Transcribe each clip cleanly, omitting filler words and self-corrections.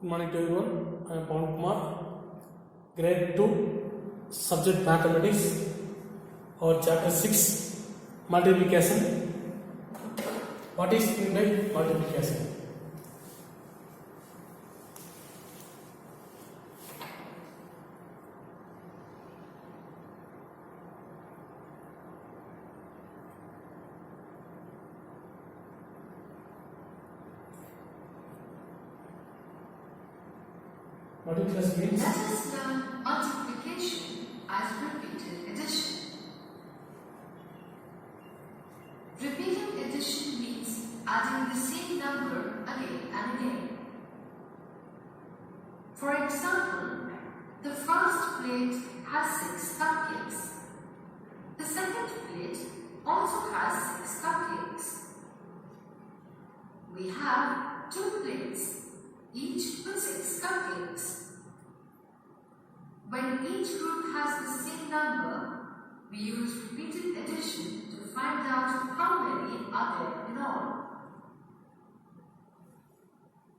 Good morning to everyone. I am Pawan Kumar, grade 2, subject mathematics, or chapter 6, multiplication. What is meant by multiplication? Multiplication means let us learn multiplication as repeated addition. Repeated addition means adding the same number again and again. For example, the first plate has 6 cupcakes. The second plate also has 6 cupcakes. We have 2 plates, each with 6 cupcakes. When each group has the same number, we use repeated addition to find out how many are there in all.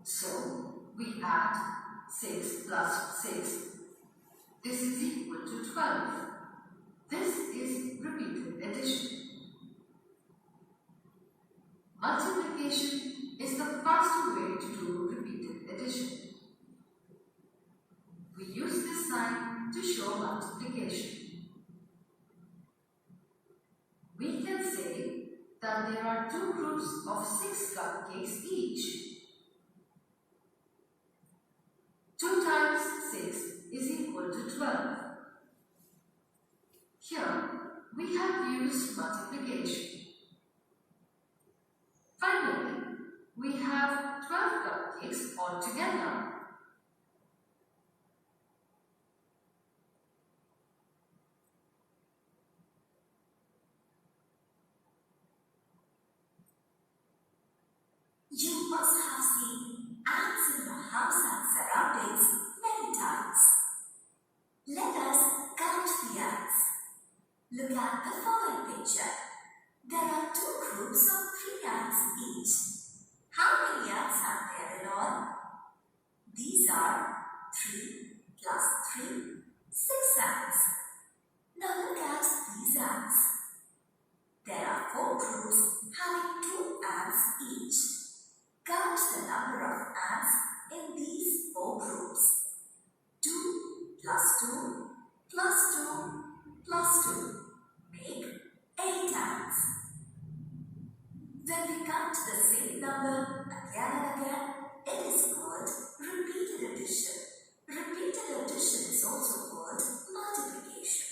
So, we add 6 plus 6. This is equal to 12. This is repeated addition. Multiplication is the faster way to do repeated addition. We use this sign to show multiplication. We can say that there are 2 groups of 6 cupcakes each. 2 times 6 is equal to 12. Here, we have used multiplication. Finally, we have 12 cupcakes altogether. You must have seen ants in your house and surroundings many times. Let us count the ants. Look at the following picture. There are 2 groups of 3 ants each. How many ants are there in all? These are 3 plus 3, 6 ants. Now look at these ants. There are 4 groups having 2 ants each. Count the number of ants in these 4 groups. 2 plus 2 plus 2 plus 2 make 8 ants. When we count the same number again and again, it is called repeated addition. Repeated addition is also called multiplication.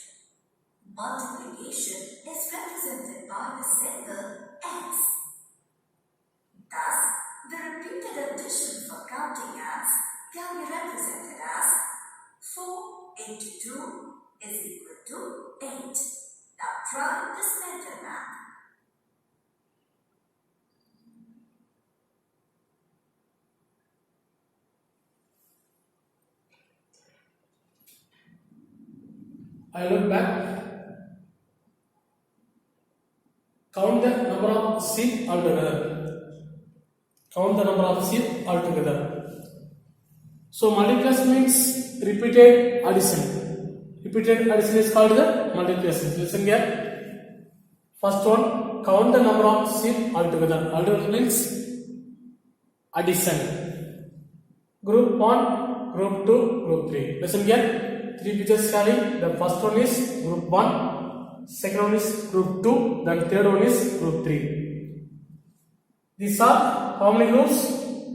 Multiplication is represented by the symbol x. Thus, the repeated addition for counting ants can be represented as 4 into 2 is equal to 8. Now try this mental math. I look back, count the number of sheep altogether. Count the number of sheep altogether. So multiplication means repeated addition. Repeated addition is called the multiplication. Listen here. First one, count the number of sheep altogether. Altogether means addition. Group 1, group 2, group 3. Listen here. 3 pictures carrying. The first one is group 1, second one is group 2, then third one is group 3. These are how many groups?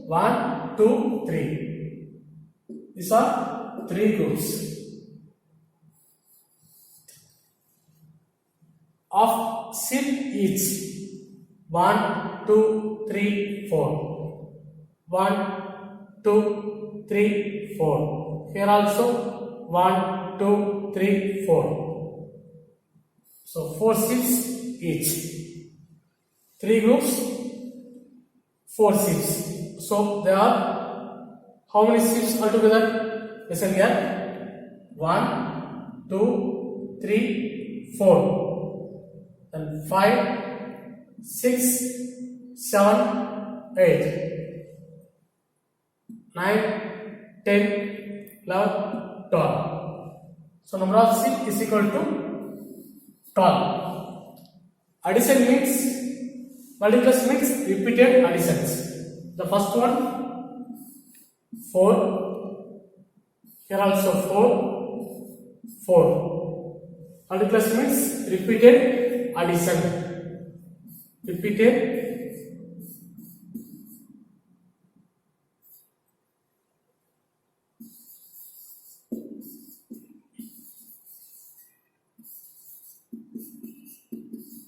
1, 2, 3. These are 3 groups of sheep each. 1, 2, 3, 4. 1, 2, 3, 4. Here also 1, 2, 3, 4. So 4 sheep each. 3 groups, 4 sheep. So there are how many sheep altogether? Listen here. 1, 2, 3, 4. Then 5, 6, 7, 8. 9, 10, 11, 12. So number of sheep is equal to 12. Addition means multiplication means repeated additions. The first one 4, here also 4. Multiplication means repeated addition. Repeated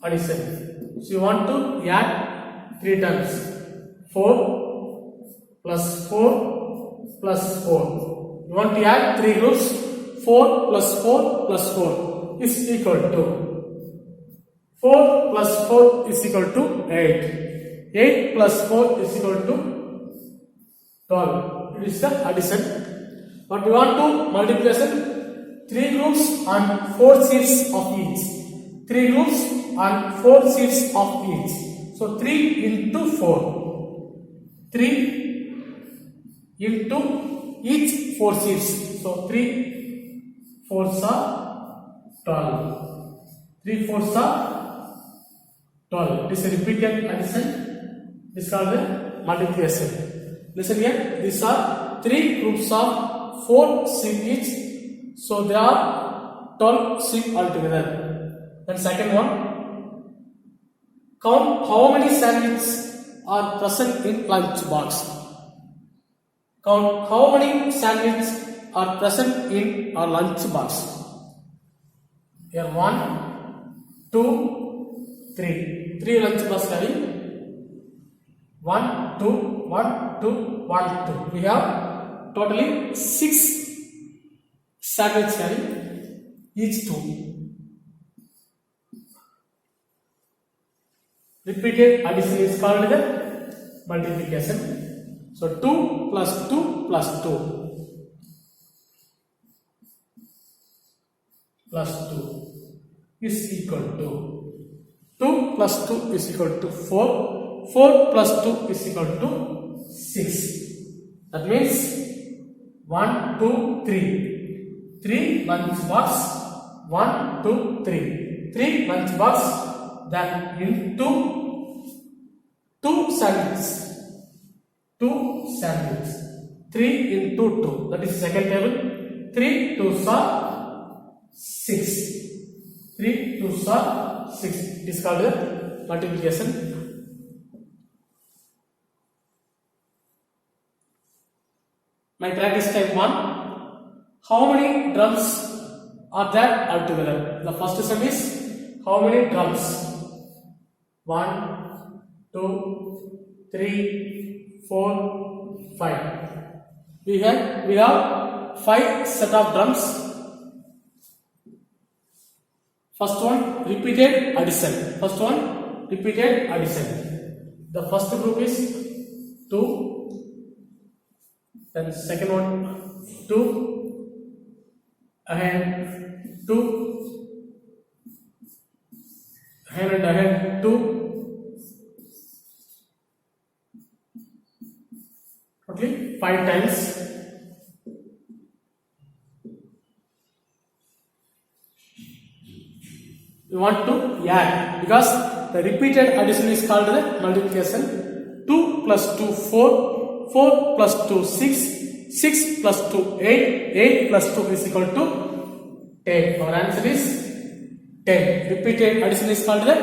addition. So you want to add 3 times. 4 plus 4 plus 4. You want to add 3 groups. 4 plus 4 plus 4 is equal to 4 plus 4 is equal to 8. 8 plus 4 is equal to 12. It is the addition. But we want to multiplication 3 groups and 4 sheets of each. 3 groups and 4 sheets of each. So 3 into 4. 3 into each 4 sheets. So 3 4s are 12. 3 4s are 12. This is repeated addition. This is called the multiplication. Listen here. These are 3 groups of 4 sheep each. So there are 12 sheep altogether. Then second one. Count how many sandwiches are present in lunch box. Count how many sandwiches are present in our lunch box. Here 1, 2, 3. 3 lunch box carry. 1, 2, 1, 2, 1, 2. We have totally 6 sandwich carry. Each 2. Repeated addition is called the multiplication. So 2 plus 2 plus 2 plus 2 is equal to 2 plus 2 is equal to 4. 4 plus 2 is equal to 6. That means 1, 2, 3. 3 lunch box. 1, 2, 3. 3 lunch box. Then into 2 sandwiches. 2 sandwiches. 3 into 2. That is second table. 3 2s are 6. 3 2s are 6. It is called the multiplication. My practice type 1. How many drums are there altogether? The first sum is how many drums? 1, 2, 3, 4, 5. We have 5 set of drums. First one repeated addition. First one repeated addition. The first group is 2. Then second one 2. Ahead 2. Ahead 2. Totally 5 times. We want to add because the repeated addition is called the multiplication. 2 plus 2 4. 4 plus 2 6. 6 plus 2 8. 8 plus 2 is equal to 10. Our answer is 10. Repeated addition is called the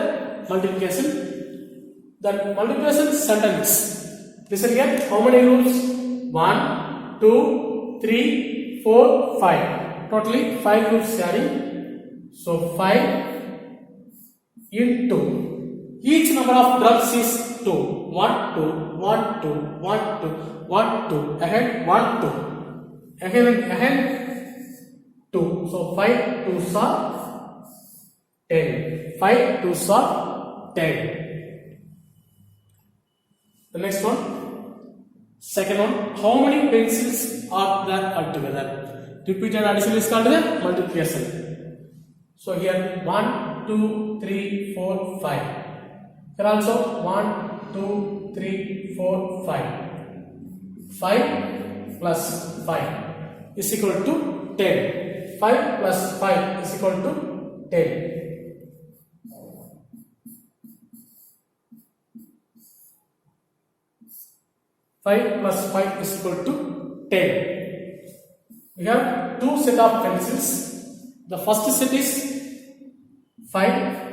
multiplication. The multiplication sentence. Listen here. How many groups? 1, 2, 3, 4, 5. Totally 5 groups carrying. So 5 into each number of drums is 2. 1, 2, 1, 2, 1, 2, 1, 2. Ahead 1, 2. Ahead 2. So 5 2s are 10. 5 2s are 10. The next one. Second one, how many pencils are there altogether? Repeated addition is called the multiplication. So here 1, 2, 3, 4, 5. Here also 1, 2, 3, 4, 5. 5 plus 5 is equal to 10. 5 plus 5 is equal to 10. 5 plus 5 is equal to 10. We have two set of pencils. The first set is 5.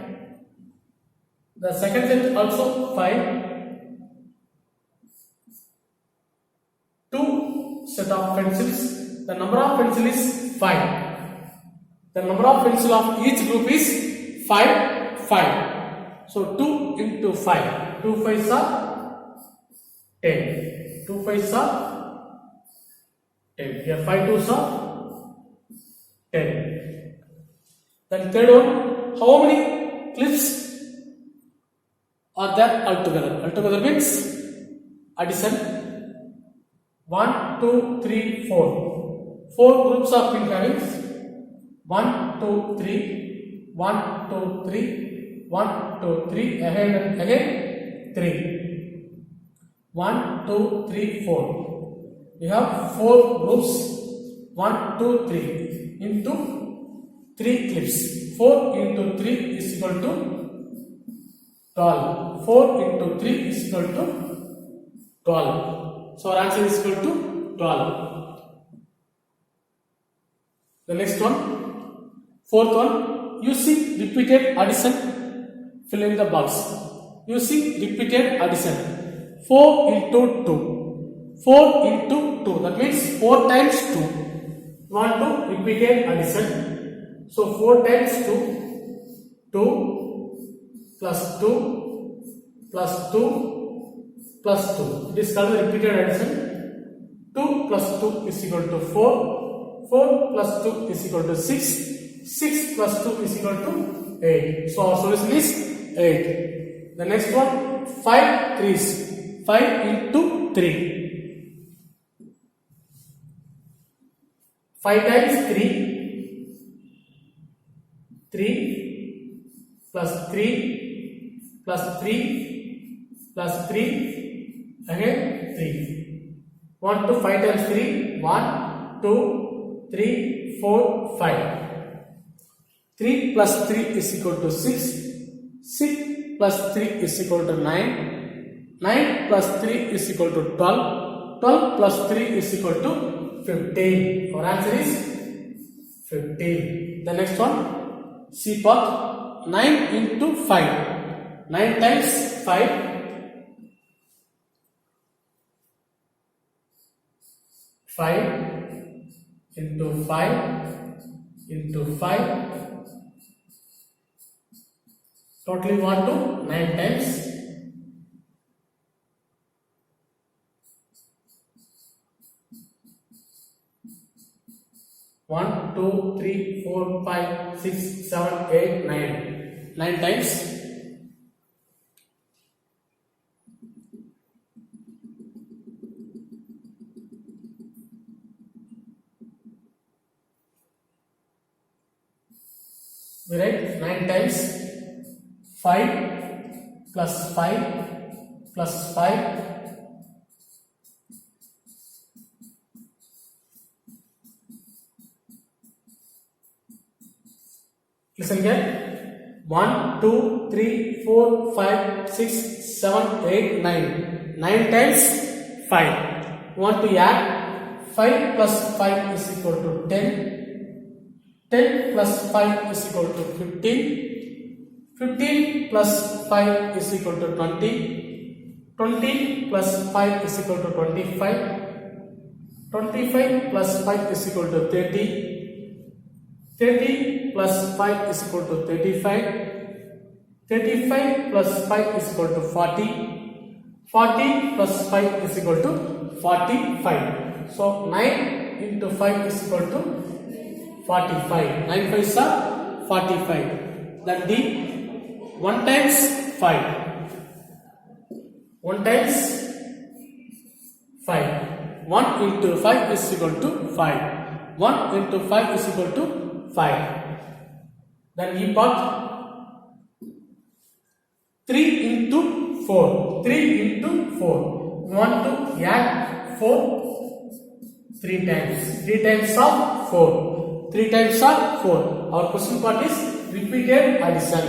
The second set also 5. Two set of pencils. The number of pencil is 5. The number of pencil of each group is 5, 5. So 2 into 5. 2 5s are 10. 2 5s are 10. Here 5 2s are 10. Then third one, how many clips are there altogether? Altogether means addition. 1, 2, 3, 4. 4 groups of pin having 1, 2, 3, 1, 2, 3, 1, 2, 3, again and again 3. 1, 2, 3, 4. We have 4 groups. 1, 2, 3 into 3 clips. 4 into 3 is equal to 12. 4 into 3 is equal to 12. So our answer is equal to 12. The next one, fourth one, using repeated addition, fill in the box. Using repeated addition, 4 into 2. 4 into 2, that means 4 times 2. You want to repeated addition. So 4 times 2, 2 plus 2 plus 2 plus 2. It is called repeated addition. 2 plus 2 is equal to 4. 4 plus 2 is equal to 6. 6 plus 2 is equal to 8. So our solution is 8. The next one, 5 3s. 5 into 3. 5 times 3. 3 plus 3 plus 3 plus 3. Again 3. 1 to 5 times 3. 1, 2, 3, 4, 5. 3 plus 3 is equal to 6. 6 plus 3 is equal to 9. 9 plus 3 is equal to 12. 12 plus 3 is equal to 15. Our answer is 15. The next one, C part, 9 into 5. 9 times 5. 5 into 5 into 5. Totally want to 9 times. 1, 2, 3, 4, 5, 6, 7, 8, 9. 9 times. We write 9 times 5 plus 5 plus 5 listen here. 1, 2, 3, 4, 5, 6, 7, 8, 9. 9 times 5. We want to add 5 plus 5 is equal to 10. 10 plus 5 is equal to 15. 15 plus 5 is equal to 20. 20 plus 5 is equal to 25. 25 plus 5 is equal to 30. 30 plus 5 is equal to 35. 35 plus 5 is equal to 40. 40 plus 5 is equal to 45. So 9 into 5 is equal to 45. 9 5s are 45. Then D, 1 times 5. 1 times 5. 1 into 5 is equal to 5. 1 into 5 is equal to 5. Then E part, 3 into 4. 3 into 4. We want to add 4 3 times. 3 times of 4. 3 times of 4. Our question part is repeated addition.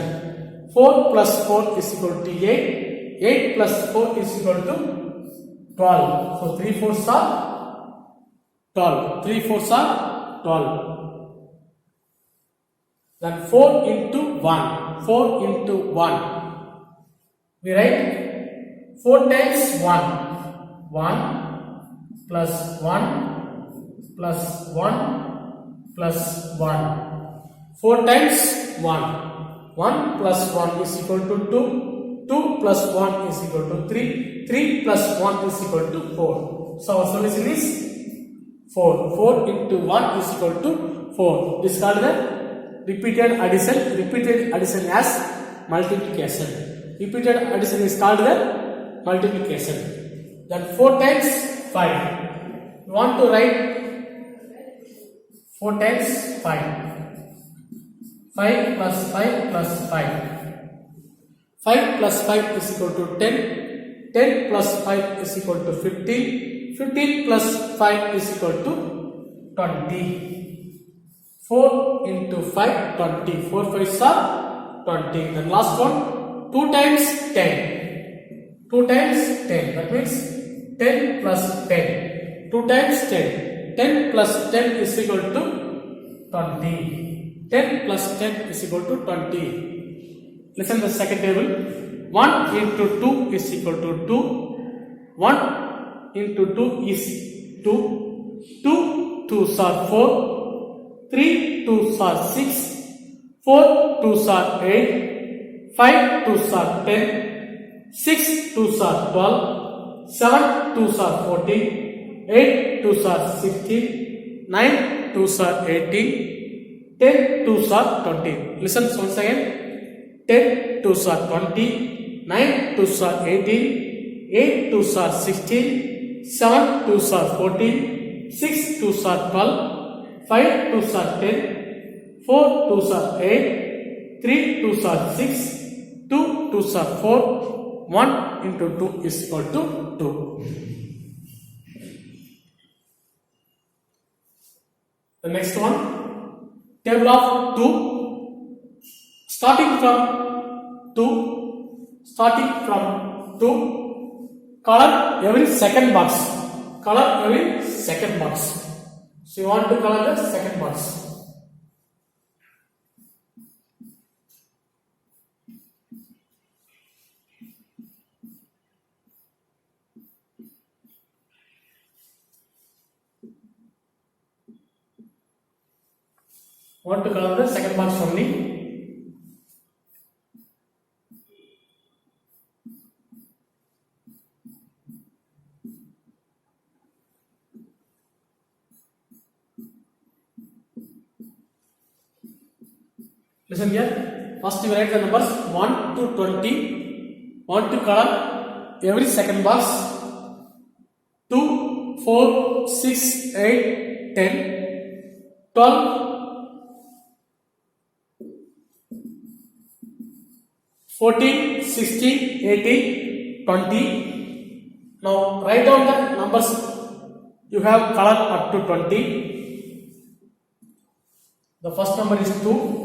4 plus 4 is equal to 8. 8 plus 4 is equal to 12. So 3 fours are 12. 3 fours are 12. Then 4 into 1. 4 into 1. We write 4 times 1. 1 plus 1 plus 1 plus 1. 4 times 1. 1 plus 1 is equal to 2. 2 plus 1 is equal to 3. 3 plus 1 is equal to 4. So our solution is 4. 4 into 1 is equal to 4. This is called the repeated addition. Repeated addition as multiplication. Repeated addition is called the multiplication. Then 4 times 5. You want to write 4 times 5. 5 plus 5 plus 5. 5 plus 5 is equal to 10. 10 plus 5 is equal to 15. 15 plus 5 is equal to 20. 4 into 5, 20. 4 5s are 20. Then last one, 2 times 10. 2 times 10. That means 10 plus 10. 2 times 10. 10 plus 10 is equal to 20. 10 plus 10 is equal to 20. Listen to the second table. 1 into 2 is equal to 2. 1 into 2 is 2. 2 2s are 4. 3 2s are 6. 4 2s are 8. 5 2s are 10. 6 2s are 12. 7 2s are 14. 8 2s are 16. 9 2s are 18. 10 2s are 20. Listen once again. 10 2s are 20. 9 2s are 18. 8 2s are 16. 7 2s are 14. 6 2s are 12. 5 2s are 10. 4 2s are 8. 3 2s are 6. 2 2s are 4. 1 into 2 is equal to 2. The next one, table of 2. Starting from 2, color every second box. Color every second box. So you want to color the second box. Want to color the second box only. Listen here. First you write the numbers 1 to 20. Want to color every second box. 2, 4, 6, 8, 10, 12, 14, 16, 18, 20. Now write down the numbers you have colored up to 20. The first number is 2.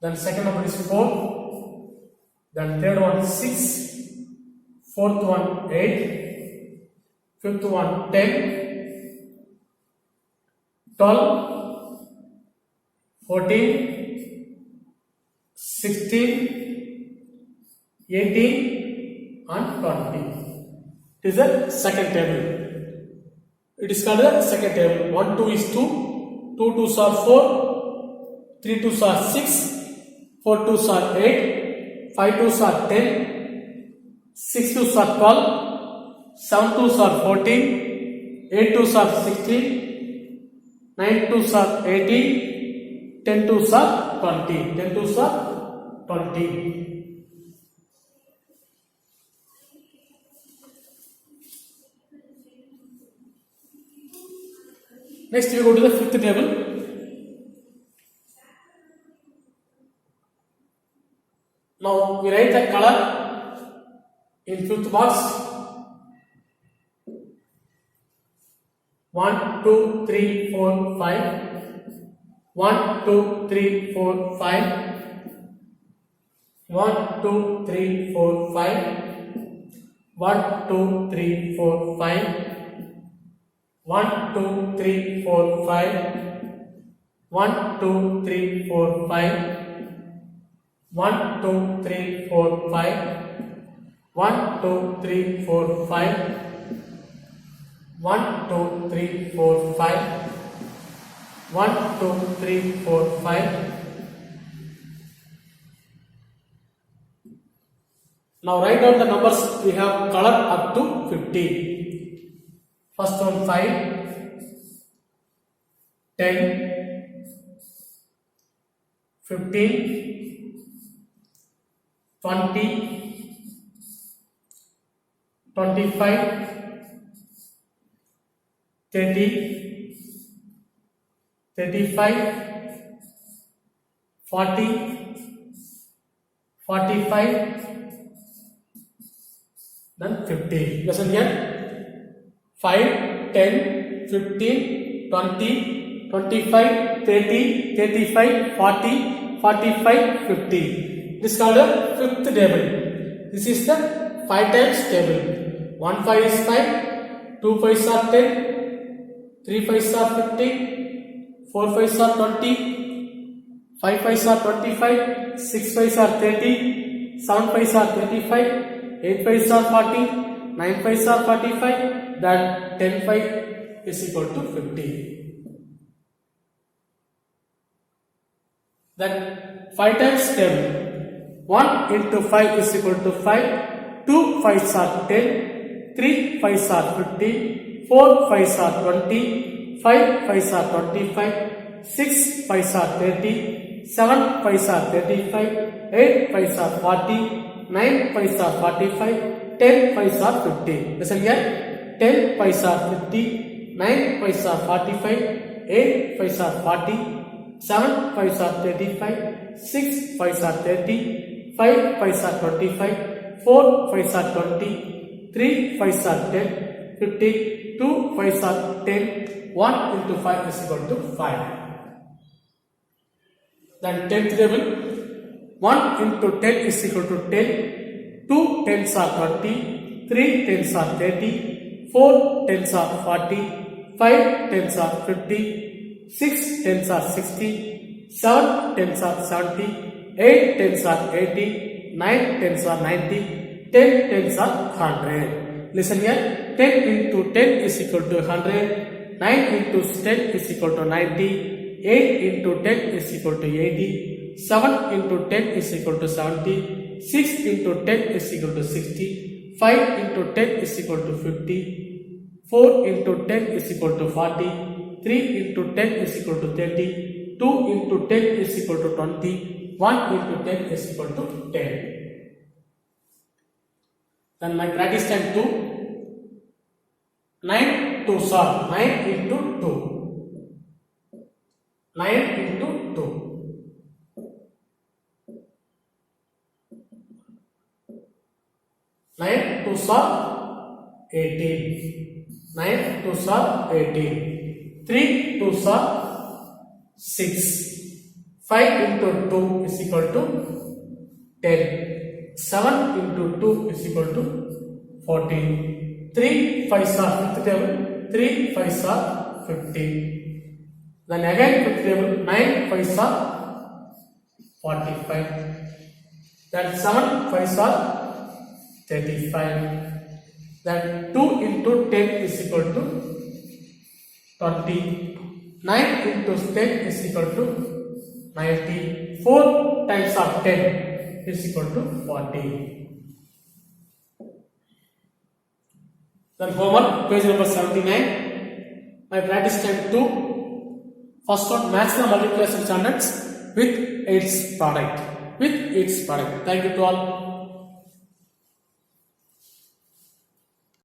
Then second number is 4. Then third one 6. Fourth one 8. Fifth one 10. 12. 14. 16, 18 and 20. It is the second table. It is called the second table. 1 2 is 2. 2 2s are 4. 3 2s are 6. 4 2s are 8. 5 2s are 10. 6 2s are 12. 7 2s are 14. 8 2s are 16. 9 2s are 18. 10 2s are 20. 10 2s are 20. Next we go to the fifth table. Now we write the color in fifth box. 1 2 3 4 5 1 2 3 4 5 1 2 3 4 5 1 2 3 4 5 1 2 3 4 5 1 2 3 4 5 1 2 3 4 5 1 2 3 4 5 1 2 3 4 5 1 2 3 4 5. Now write down the numbers we have colored up to 50. First one 5, 10, 15, 20, 25, 30, 35, 40, 45, then 50. Listen here. 5, 10, 15, 20, 25, 30, 35, 40, 45, 50. This is called a fifth table. This is the 5 times table. 1 5 is 5, 2 5s are 10, 3 5s are 50, 4 5s are 20, 5 5s are 25, 6 5s are 30, 7 5s are 35, 8 5s are 40, 9 5s are 45, that 10 5 is equal to 50. Then 5 times 10. 1 into 5 is equal to 5, 2 5s are 10, 3 5s are 50, 4 5s are 20, 5 5s are 25, 6 5s are 30, 7 5s are 35, 8 5s are 40, 9 5s are 45, 10 5s are 50. Listen here. 10 5s are 50, 9 5s are 45, 8 5s are 40, 7 5s are 35, 6 5s are 30, 5 5s are 25, 4 5s are 20, 3 5s are 10, 50, 2 5s are 10, 1 into 5 is equal to 5. Then 10th table, 1 into 10 is equal to 10, 2 10s are 20, 3 10s are 30, 4 10s are 40, 5 10s are 50, 6 10s are 60, 7 10s are 70, 8 10s are 80, 9 10s are 90, 10 10s are 100. Listen here. 10 into 10 is equal to 100, 9 into 10 is equal to 90, 8 into 10 is equal to 80, 7 into 10 is equal to 70, 6 into 10 is equal to 60, 5 into 10 is equal to 50, 4 into 10 is equal to 40, 3 into 10 is equal to 30, 2 into 10 is equal to 20, 1 into 10 is equal to 10. Then my practice time 2. 9 2s are 9 into 2. 9 into 2. 9 2s are 18. 9 2s are 18. 3 2s are 6. 5 into 2 is equal to 10. 7 into 2 is equal to 14. 3 5s are 5th table. 3 5s are 15. Then again 5th table. 9 5s are 45. Then 7 5s are 35. Then 2 into 10 is equal to 20. 9 into 10 is equal to 90. 4 times of 10 is equal to 40. Then homework, page number 79. My practice time 2. First one, match the multiplication standards with its product. Thank you to all.